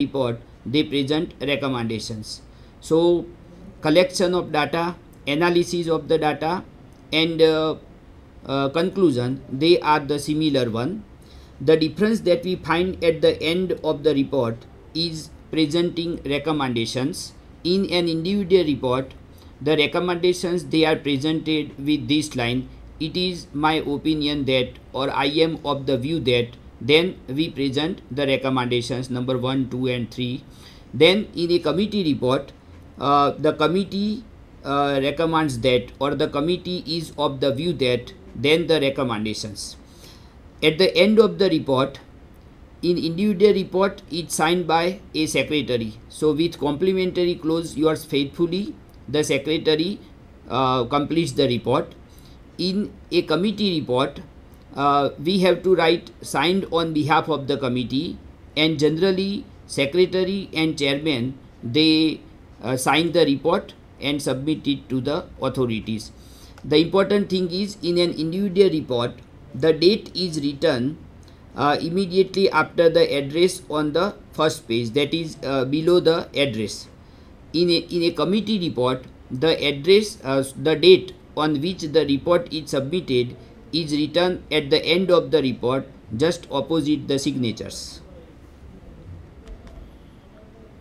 report, they present recommendations. So, collection of data, analysis of the data, and conclusion, they are the similar one. The difference that we find at the end of the report is presenting recommendations. In an individual report, the recommendations they are presented with this line: it is my opinion that, or I am of the view that. Then we present the recommendations number 1, 2 and 3. Then in a committee report, the committee recommends that, or the committee is of the view that, then the recommendations. At the end of the report, in individual report, it's signed by a secretary. So with complimentary clause, yours faithfully, the secretary completes the report. In a committee report, we have to write signed on behalf of the committee, and generally secretary and chairman, they sign the report and submit it to the authorities. The important thing is, in an individual report, the date is written immediately after the address on the first page, that is below the address. In a committee report, the address, the date on which the report is submitted is written at the end of the report, just opposite the signatures.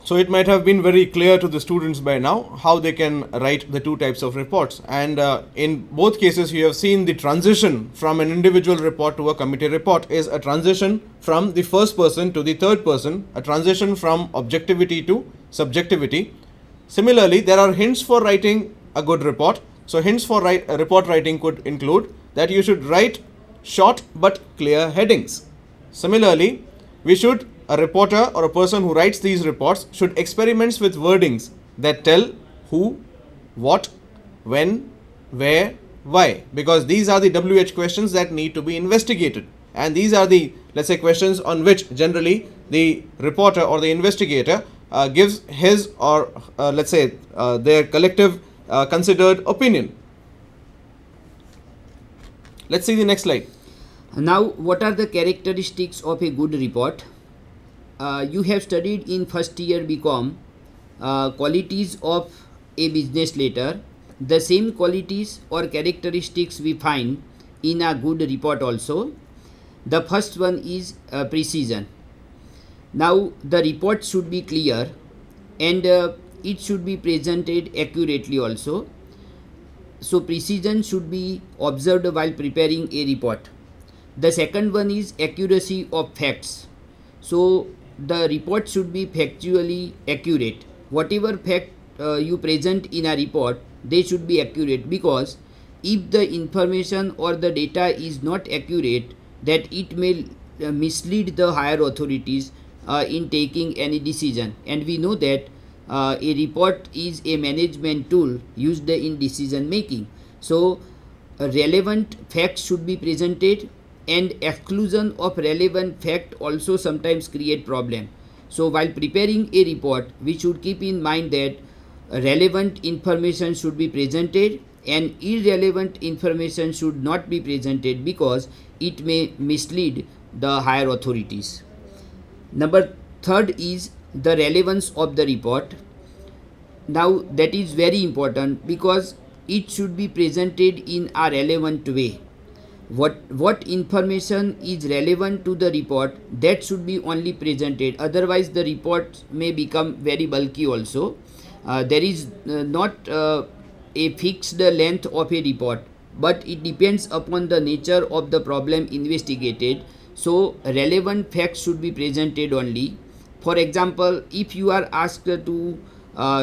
So it might have been very clear to the students by now how they can write the two types of reports, and in both cases you have seen the transition from an individual report to a committee report is a transition from the first person to the third person, a transition from objectivity to subjectivity. Similarly, there are hints for writing a good report. So hints for report writing could include that you should write short but clear headings. Similarly, a reporter or a person who writes these reports should experiment with wordings that tell who, what, when, where, why, because these are the WH questions that need to be investigated, and these are the, let's say, questions on which generally the reporter or the investigator gives his or let's say their collective considered opinion. Let's see the next slide. Now, what are the characteristics of a good report? You have studied in first year BCom qualities of a business letter. The same qualities or characteristics we find in a good report also. The first one is precision. Now, the report should be clear, and it should be presented accurately also. So precision should be observed while preparing a report. The second one is accuracy of facts. So the report should be factually accurate. Whatever fact you present in a report, they should be accurate, because if the information or the data is not accurate, that it may mislead the higher authorities in taking any decision. And we know that a report is a management tool used in decision making. So relevant facts should be presented, and exclusion of relevant fact also sometimes create problem. So while preparing a report, we should keep in mind that relevant information should be presented and irrelevant information should not be presented, because it may mislead the higher authorities. Number third is the relevance of the report. Now that is very important, because it should be presented in a relevant way. What information is relevant to the report, that should be only presented. Otherwise the report may become very bulky also. There is not a fixed length of a report, but it depends upon the nature of the problem investigated. So relevant facts should be presented only. For example, if you are asked to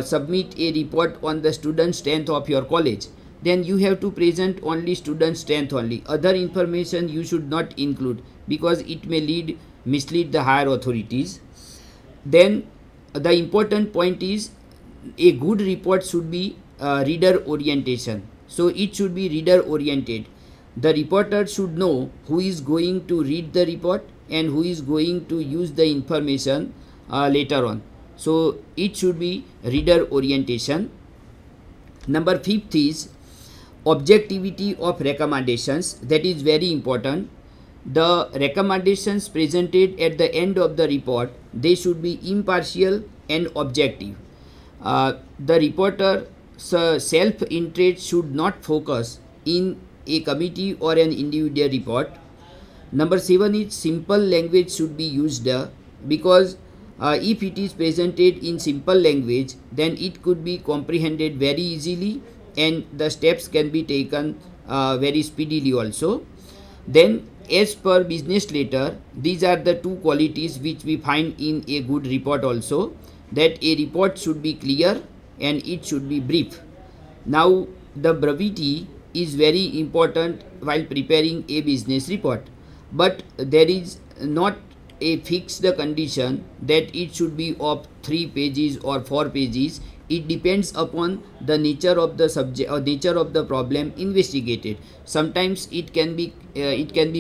submit a report on the student strength of your college, then you have to present only student strength only. Other information you should not include, because it may mislead the higher authorities. Then the important point is, a good report should be reader orientation. So it should be reader oriented. The reporter should know who is going to read the report and who is going to use the information later on. So it should be reader orientation. Number fifth is objectivity of recommendations. That is very important. The recommendations presented at the end of the report, they should be impartial and objective. The reporter's self-interest should not focus in a committee or an individual report. Number 7 is simple language should be used because if it is presented in simple language, then it could be comprehended very easily and the steps can be taken very speedily also. Then, as per business letter, these are the two qualities which we find in a good report also, that a report should be clear and it should be brief. Now, the brevity is very important while preparing a business report, but there is not a fixed condition that it should be of 3 pages or 4 pages. It depends upon the nature of the subject or nature of the problem investigated. Sometimes it can be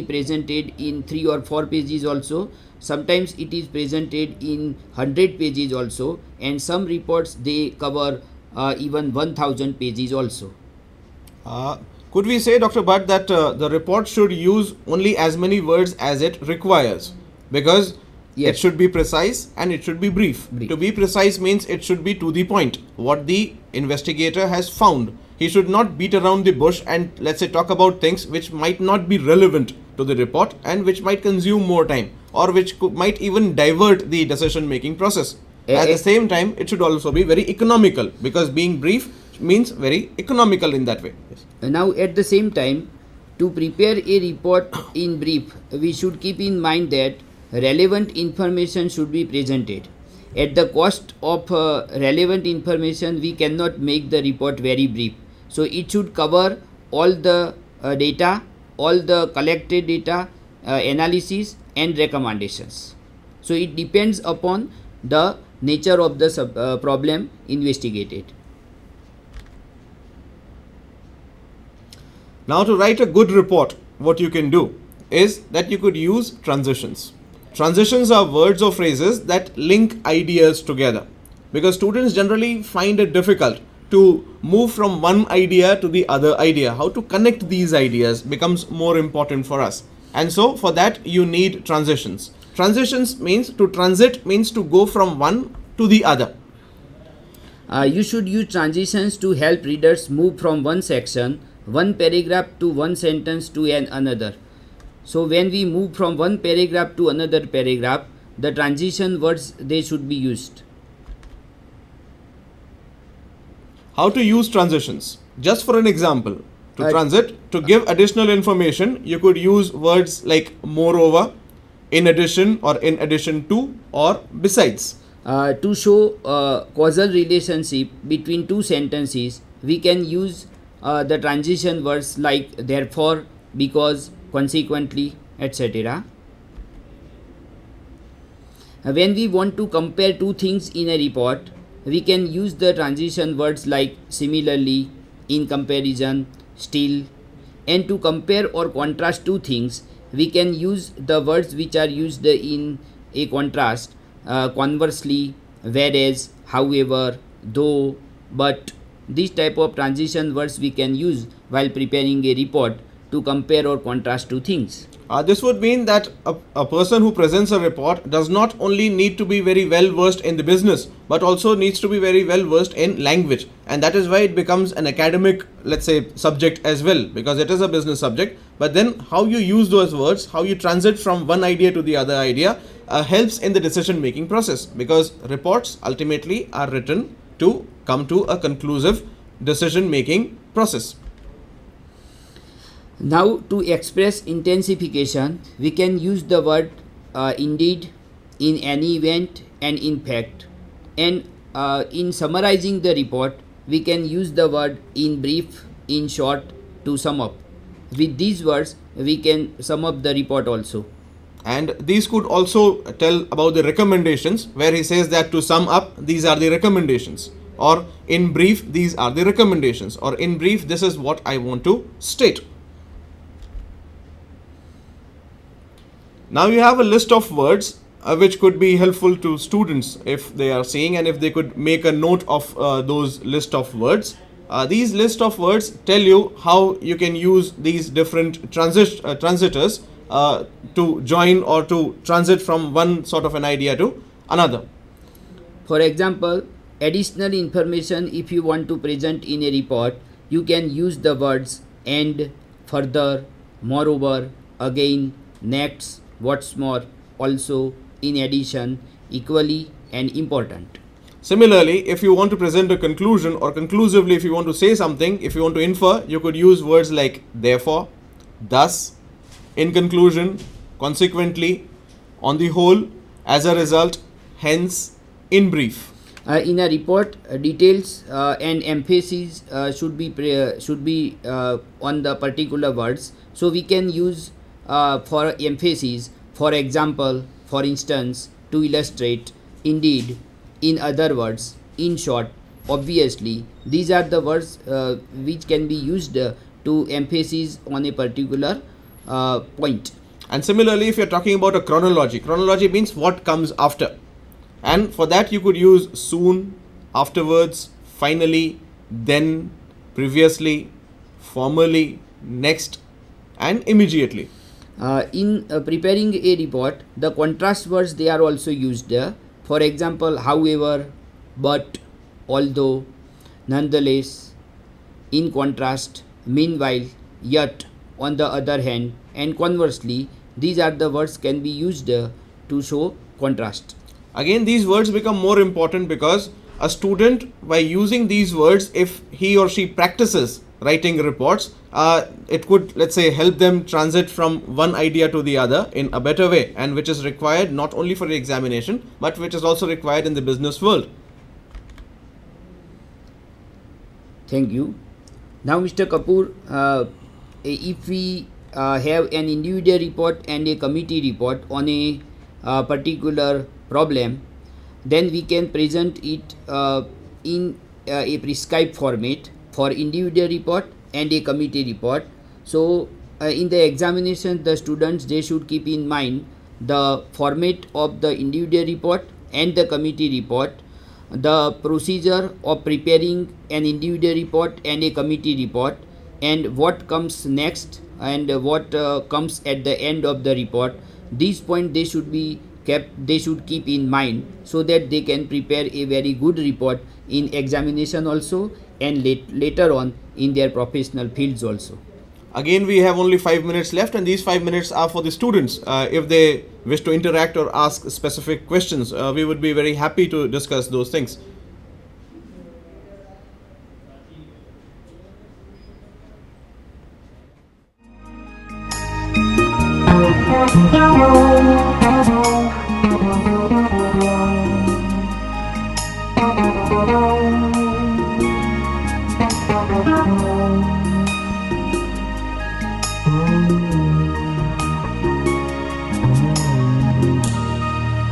presented in 3 or 4 pages also. Sometimes it is presented in 100 pages also, and some reports they cover even 1000 pages also. Could we say, Dr. Bhatt, that the report should use only as many words as it requires? Because Yes. it should be precise and it should be brief. Brief. To be precise means it should be to the point. What the investigator has found. He should not beat around the bush and, let's say, talk about things which might not be relevant to the report and which might consume more time, or which might even divert the decision making process. At the same time, it should also be very economical, because being brief means very economical in that way. Yes. Now, at the same time, to prepare a report in brief, we should keep in mind that relevant information should be presented. At the cost of relevant information, we cannot make the report very brief. So, it should cover all the data, all the collected data, analysis and recommendations. So, it depends upon the nature of the problem investigated. Now, to write a good report, what you can do is that you could use transitions. Transitions are words or phrases that link ideas together, because students generally find it difficult to move from one idea to the other idea. How to connect these ideas becomes more important for us. And so for that you need transitions. Transitions means to transit, means to go from one to the other. You should use transitions to help readers move from one section, one paragraph to one sentence to another. So when we move from one paragraph to another paragraph, the transition words they should be used. How to use transitions? Just for an example, to transit, to give additional information, you could use words like moreover, in addition, or in addition to, or besides. To show causal relationship between two sentences, we can use the transition words like therefore, because, consequently, etc. When we want to compare two things in a report, we can use the transition words like similarly, in comparison, still. And to compare or contrast two things, we can use the words which are used in a contrast, conversely, whereas, however, though, but. These type of transition words we can use while preparing a report to compare or contrast two things. This would mean that a person who presents a report does not only need to be very well versed in the business, but also needs to be very well versed in language. And that is why it becomes an academic, let's say, subject as well, because it is a business subject. But then how you use those words, how you transit from one idea to the other idea helps in the decision making process, because reports ultimately are written to come to a conclusive decision making process. Now, to express intensification, we can use the word indeed, in any event, and in fact. And in summarizing the report, we can use the word in brief, in short, to sum up. With these words, we can sum up the report also. And these could also tell about the recommendations, where he says that to sum up, these are the recommendations, or in brief, these are the recommendations, or in brief, this is what I want to state. Now you have a list of words which could be helpful to students if they are seeing, and if they could make a note of those list of words. These list of words tell you how you can use these different transitors to join or to transit from one sort of an idea to another. For example, additional information if you want to present in a report, you can use the words and, further, moreover, again, next, what's more, also, in addition, equally, and important. Similarly, if you want to present a conclusion, or conclusively if you want to say something, if you want to infer, you could use words like therefore, thus, in conclusion, consequently, on the whole, as a result, hence, in brief. In a report, details and emphasis should be on the particular words. So we can use for emphasis, for example, for instance, to illustrate, indeed, in other words, in short, obviously. These are the words which can be used to emphasis on a particular point. And similarly, if you're talking about a chronology means what comes after. And for that you could use soon, afterwards, finally, then, previously, formerly, next, and immediately. In preparing a report, the contrast words they are also used. For example, however, but, although, nonetheless, in contrast, meanwhile, yet, on the other hand, and conversely. These are the words can be used to show contrast. Again, these words become more important because a student, by using these words, if he or she practices writing reports, it could, let's say, help them transit from one idea to the other in a better way, and which is required not only for the examination but which is also required in the business world. Thank you. Now, Mr. Kapoor, if we have an individual report and a committee report on a particular problem, then we can present it in a prescribed format for individual report and a committee report. So in the examination, the students, they should keep in mind the format of the individual report and the committee report, the procedure of preparing an individual report and a committee report, and what comes next and what comes at the end of the report. These points they should keep in mind, so that they can prepare a very good report in examination also, and later on in their professional fields also. Again, we have only 5 minutes left, and these 5 minutes are for the students. If they wish to interact or ask specific questions, we would be very happy to discuss those things. Thank you.